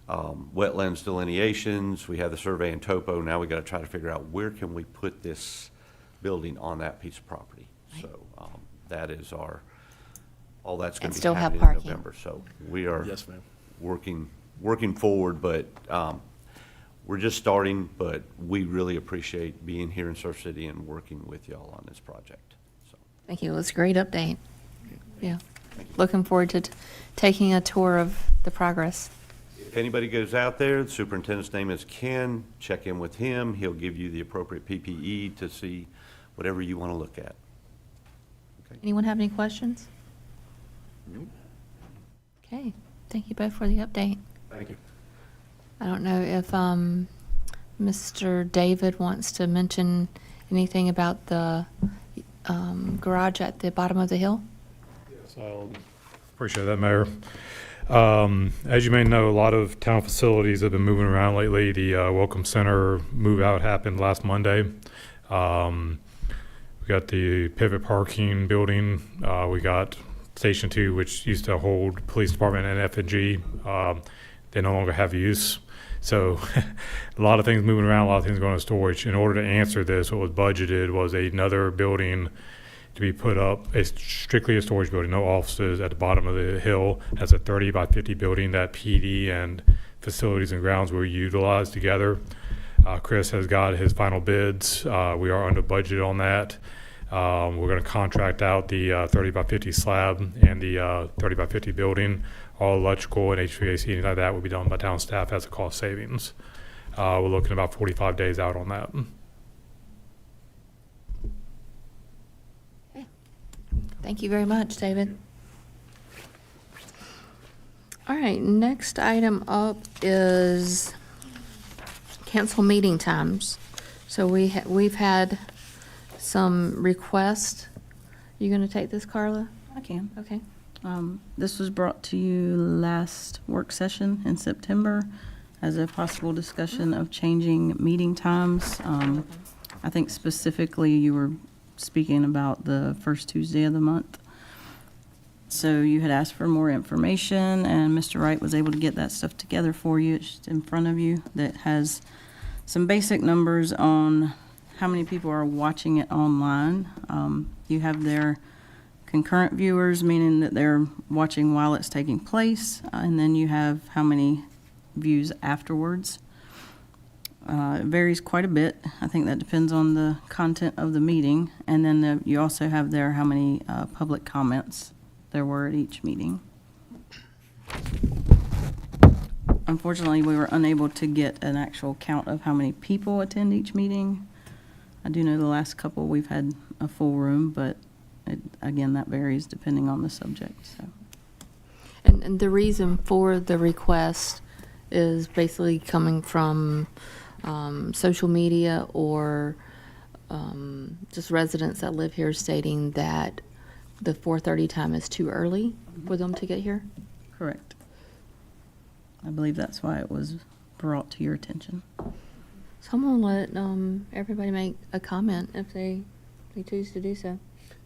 wetlands delineations, we have the survey and topo. Now we got to try to figure out where can we put this building on that piece of property. So that is all that's going And to be still have happening in parking. November. So we are Yes, ma'am. working forward, but we're just starting, but we really appreciate being here in Surf City and working with y'all on this project. So Thank you. It was a great update. Yeah. Looking forward to taking a tour of the progress. if anybody goes out there, the superintendent's name is Ken, check in with him. He'll give you the appropriate PPE to see whatever you want to look at. Anyone have any questions? Okay. Thank you both for the update. Thank you. I don't know if Mr. David wants to mention anything about the garage at the bottom of the hill? So, appreciate that, Mayor. As you may know, a lot of town facilities have been moving around lately. The Welcome Center move out happened last Monday. We got the Pivot Parking building. We got Station 2, which used to hold police department and F&G. They no longer have use. So a lot of things moving around, a lot of things going to storage. In order to answer this, what was budgeted was another building to be put up. It's strictly a storage building, no offices, at the bottom of the hill. That's a 30 by 50 building that PD and facilities and grounds will utilize together. Chris has got his final bids. We are under budget on that. We're going to contract out the 30 by 50 slab and the 30 by 50 building. All electrical and HVAC, anything like that will be done by town staff as a cost savings. We're looking about 45 days out on that. Thank you very much, David. All right, next item up is cancel meeting times. So we've had some requests. You gonna take this, Carla? I can. Okay. This was brought to you last work session in September as a possible discussion of changing meeting times. I think specifically you were speaking about the first Tuesday of the month. So you had asked for more information, and Mr. Wright was able to get that stuff together for you. It's just in front of you that has some basic numbers on how many people are watching it online. You have their concurrent viewers, meaning that they're watching while it's taking place, and then you have how many views afterwards. It varies quite a bit. I think that depends on the content of the meeting, and then you also have there how many public comments there were at each meeting. Unfortunately, we were unable to get an actual count of how many people attend each meeting. I do know the last couple we've had a full room, but again, that varies depending on the subject. So. And the reason for the request is basically coming from social media or just residents that live here stating that the 4:30 time is too early for them to get here? Correct. I believe that's why it was brought to your attention. So I'm gonna let everybody make a comment if they choose to do so.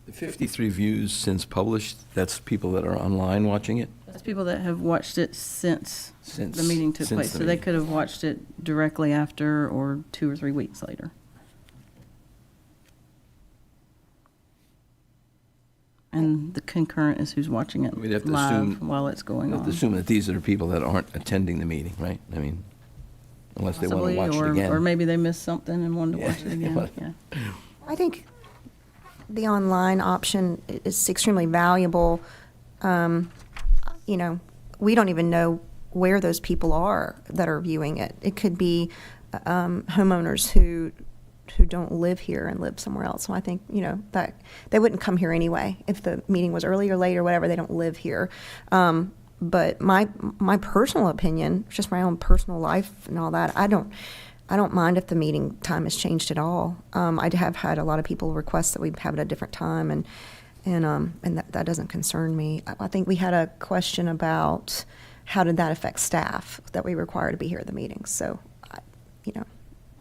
The 53 views since published, that's people that are online watching it? That's people that have watched it since the meeting took since place. the So they meeting. could have watched it directly after or 2 or 3 weeks later. And the concurrent is who's watching it We'd have to live assume- while it's going We on. have to assume that these are the people that aren't attending the meeting, right? I mean, unless they want to Possibly, watch or, it again. Or maybe they missed something and wanted to watch it again. But- Yeah. I think the online option is extremely valuable. You know, we don't even know where those people are that are viewing it. It could be homeowners who don't live here and live somewhere else. So I think, you know, that they wouldn't come here anyway if the meeting was early or late or whatever. They don't live here. But my personal opinion, just my own personal life and all that, I don't mind if the meeting time is changed at all. I have had a lot of people request that we have it at a different time, and that doesn't concern me. I think we had a question about how did that affect staff that we require to be here at the meetings. So, you know.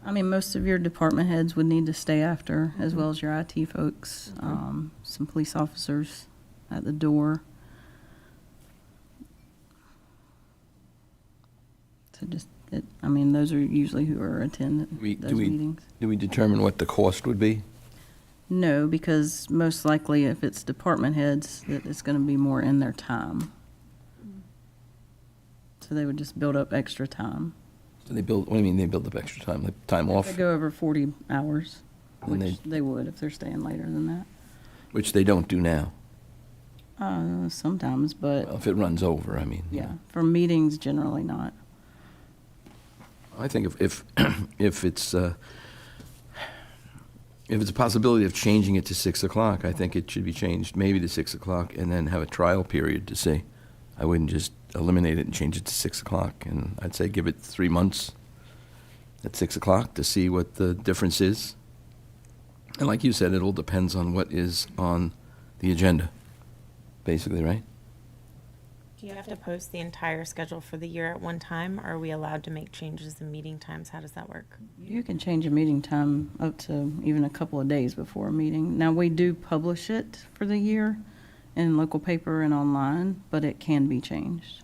I mean, most of your department heads would need to stay after, as well as your IT folks, some police officers at the door. So I mean, those are usually who are attending those meetings. Do we determine what the cost would be? No, because most likely if it's department heads, that it's going to be more in their time. So they would just build up extra time. So what do you mean they build up extra time, like time off? They go over 40 hours, And which they would if they're staying later than that. Which they don't do now. Sometimes, but Well, if it runs over, I mean. yeah, for meetings, generally not. I think if it's a possibility of changing it to 6 o'clock, I think it should be changed maybe to 6 o'clock and then have a trial period to see. I wouldn't just eliminate it and change it to 6 o'clock. And I'd say give it 3 months at 6 o'clock to see what the difference is. And like you said, it all depends on what is on the agenda, basically, right? Do you have to post the entire schedule for the year at one time? Or are we allowed to make changes in meeting times? How does that work? You can change a meeting time up to even a couple of days before a meeting. Now, we do publish it for the year in local paper and online, but it can be changed.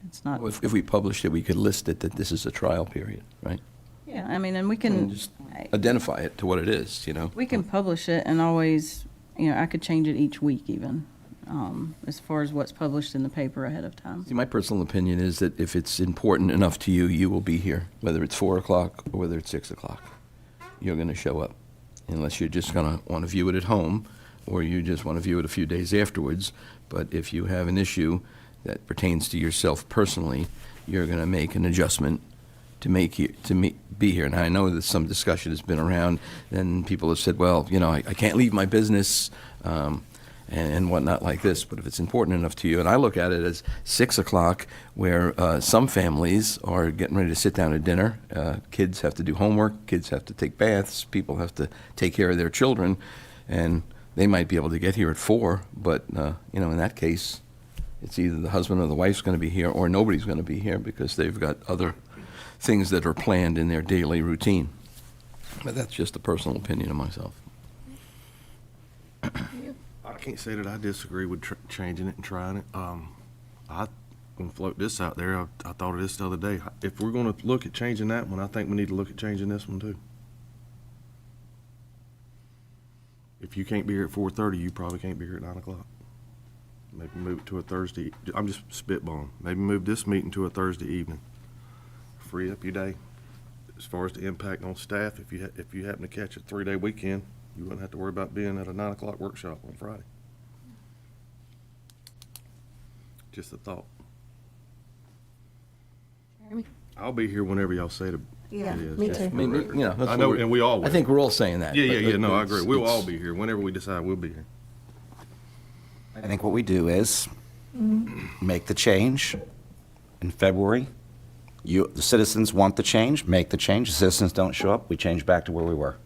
It's not. If we published it, we could list it that this is a trial period, right? Yeah, I mean, and we And can, just identify it to what it is, you know? we can publish it and always, you know, I could change it each week even, as far as what's published in the paper ahead of time. See, my personal opinion is that if it's important enough to you, you will be here, whether it's 4 o'clock or whether it's 6 o'clock. You're going to show up, unless you're just going to want to view it at home, or you just want to view it a few days afterwards. But if you have an issue that pertains to yourself personally, you're going to make an adjustment to be here. And I know that some discussion has been around, and people have said, well, you know, I can't leave my business, and whatnot like this, but if it's important enough to you, and I look at it as 6 o'clock, where some families are getting ready to sit down at dinner, kids have to do homework, kids have to take baths, people have to take care of their children, and they might be able to get here at 4, but, in that case, it's either the husband or the wife's going to be here, or nobody's going to be here because they've got other things that are planned in their daily routine. But that's just a personal opinion of myself. I can't say that I disagree with changing it and trying it. I want to float this out there. I thought of this the other day. If we're going to look at changing that one, I think we need to look at changing this one too. If you can't be here at 4:30, you probably can't be here at 9 o'clock. Maybe move it to a Thursday. I'm just spitballing. Maybe move this meeting to a Thursday evening. Free up your day. As far as the impact on staff, if you happen to catch a 3-day weekend, you wouldn't have to worry about being at a 9 o'clock workshop on Friday. Just a thought. I'll be here whenever y'all say it is. Me too. I mean, that's I know, what and we all will. I think we're all saying that. Yeah, no, I agree. We'll it's- all be here. Whenever we decide, we'll be here. I think what we do is make the change in February. The citizens want the change, make the change. The citizens don't show up, we change back to where we were.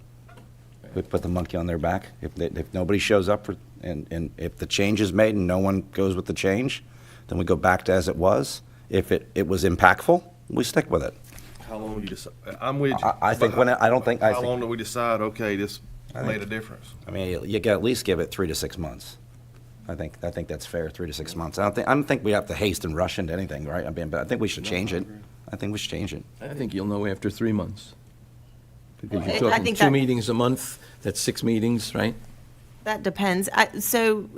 We put the monkey on their back. If nobody shows up and if the change is made and no one goes with the change, then we go back to as it was. If it was impactful, we stick with it. How long do you decide? I'm with you. I think How long do we decide, okay, this made a difference? I mean, you can at least give it 3 to 6 months. I think that's fair, 3 to 6 months. I don't think we have to haste and rush into anything, right? I mean, but I think we should change it. I think we should change it. I think you'll know after 3 months. Because I you're talking think 2 that- meetings a month, that's 6 meetings, right? That depends. So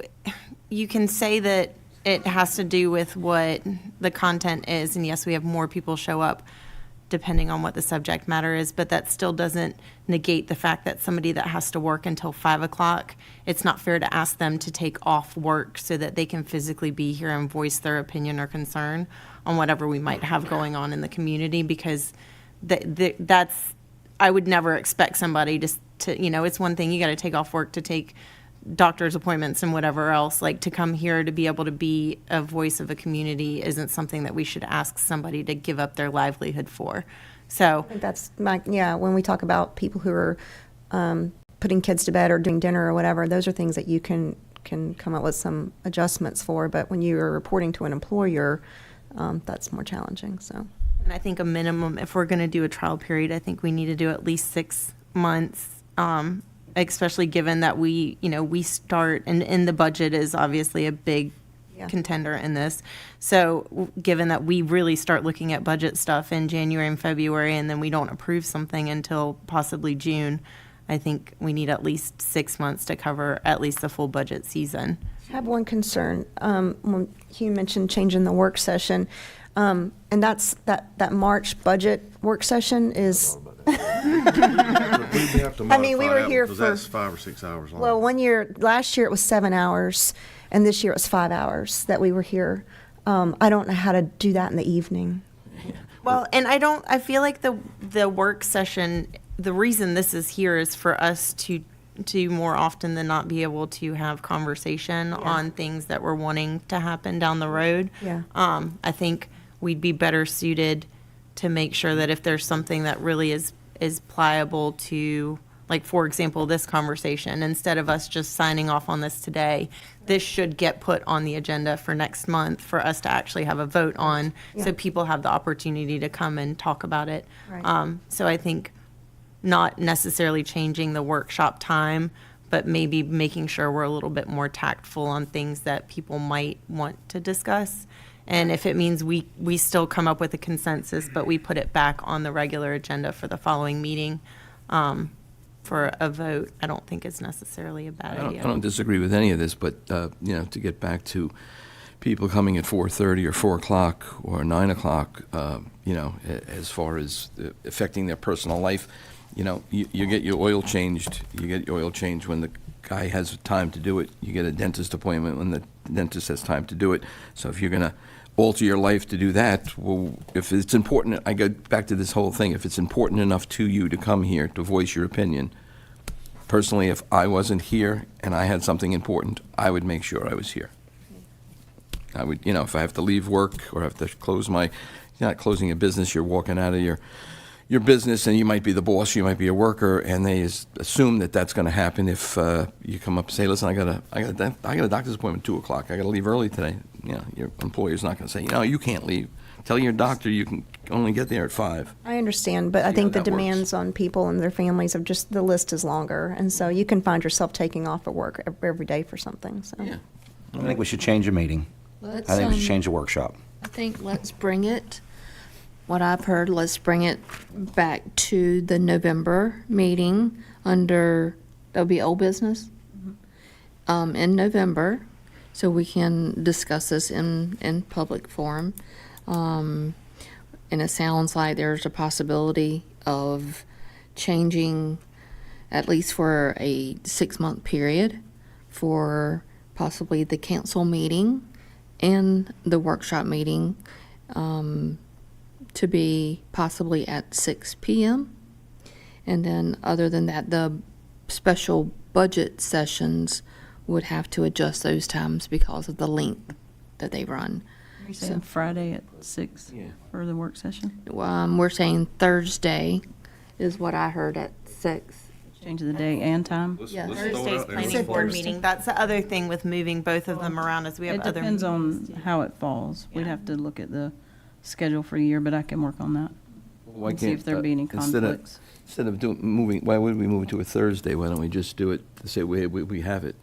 you can say that it has to do with what the content is, and yes, we have more people show up depending on what the subject matter is, but that still doesn't negate the fact that somebody that has to work until 5 o'clock, it's not fair to ask them to take off work so that they can physically be here and voice their opinion or concern on whatever we might have going on in the community, because that's, I would never expect somebody to, it's one thing, you got to take off work to take doctor's appointments and whatever else, like to come here to be able to be a voice of a community isn't something that we should ask somebody to give up their livelihood for. So I think that's when we talk about people who are putting kids to bed or doing dinner or whatever, those are things that you can come up with some adjustments for. But when you are reporting to an employer, that's more challenging. So, and I think a minimum, if we're going to do a trial period, I think we need to do at least 6 months, especially given that we start, and the budget is obviously a big contender in this. So given that we really start looking at budget stuff in January and February, and then we don't approve something until possibly June, I think we need at least 6 months to cover at least the full budget season. I have one concern. When Hugh mentioned changing the work session, and that's that March budget work session is. I mean, we were here for. That's 5 or 6 hours long. Well, last year it was 7 hours, and this year it was 5 hours that we were here. I don't know how to do that in the evening. Well, and I feel like the work session, the reason this is here is for us to more often than not be able to have conversation on things that we're wanting to happen down the road. Yeah. I think we'd be better suited to make sure that if there's something that really is pliable to, like, for example, this conversation, instead of us just signing off on this today, this should get put on the agenda for next month for us to actually have a vote on, so people have the opportunity to come and talk about it. Right. So I think not necessarily changing the workshop time, but maybe making sure we're a little bit more tactful on things that people might want to discuss. And if it means we still come up with a consensus, but we put it back on the regular agenda for the following meeting for a vote, I don't think it's necessarily a bad idea. I don't disagree with any of this, but, to get back to people coming at 4:30 or 4 o'clock or 9 o'clock, as far as affecting their personal life, you get your oil changed. You get your oil changed when the guy has time to do it. You get a dentist appointment when the dentist has time to do it. So if you're going to alter your life to do that, well, if it's important, I go back to this whole thing, if it's important enough to you to come here to voice your opinion, personally, if I wasn't here and I had something important, I would make sure I was here. I would, if I have to leave work or have to close you're not closing a business, you're walking out of your business, and you might be the boss, you might be a worker, and they assume that that's going to happen if you come up and say, listen, I got a doctor's appointment at 2:00. I got to leave early today. Your employer's not going to say, you can't leave. Tell your doctor you can only get there at 5. I understand, but I See think how the that works. demands on people and their families of just, the list is longer. And so you can find yourself taking off at work every day for something, so. Yeah. I think we should change a meeting. Let's, I think we should change a workshop. I think let's bring it, what I've heard, let's bring it back to the November meeting that'll be old business, in November, so we can discuss this in public forum. And it sounds like there's a possibility of changing, at least for a 6-month period, for possibly the council meeting and the workshop meeting to be possibly at 6 p.m. And then other than that, the special budget sessions would have to adjust those times because of the length that they run. You're saying Friday at 6 Yeah. for the work session? We're saying Thursday is what I heard at 6. Change the day and time? Yeah. Thursday's planning board meeting. That's the other thing with moving both of them around, is we have It other depends meetings. on how it falls. We'd have to look at the schedule for a year, but I can work on that. Why And see if there'd be any conflicts. Instead of moving, why would we move it to a Thursday? Why don't we just do it, say, we have it.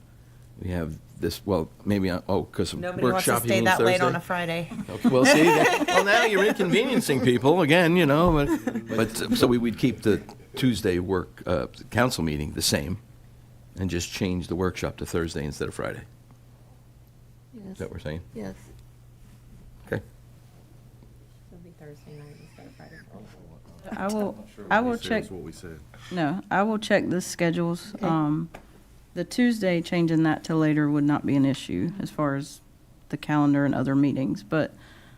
We have this, well, maybe, because Nobody wants to workshop, you stay mean that late on Thursday? a Friday. Okay, well, see, well, now you're inconveniencing people again, but so we'd keep the Tuesday council meeting the same and just change the workshop to Thursday instead of Friday. Is Yes. that what we're saying? Yes. Okay. I will check, That's what we said. no, I will check the schedules. The Tuesday, changing that to later would not be an issue as far as the calendar and other meetings, but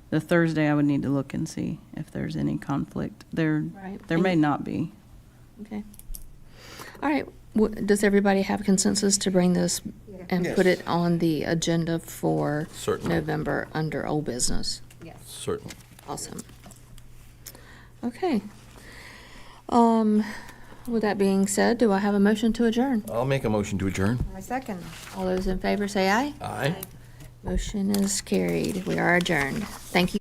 the Thursday, I would need to look and see if there's any conflict. There Right. may not be. Okay. All right. Does everybody have consensus to bring this and put it on the agenda for Certainly. November under old business? Certainly. Awesome. Okay. With that being said, do I have a motion to adjourn? I'll make a motion to adjourn. My second. All those in favor say aye. Aye. Motion is carried. We are adjourned. Thank you.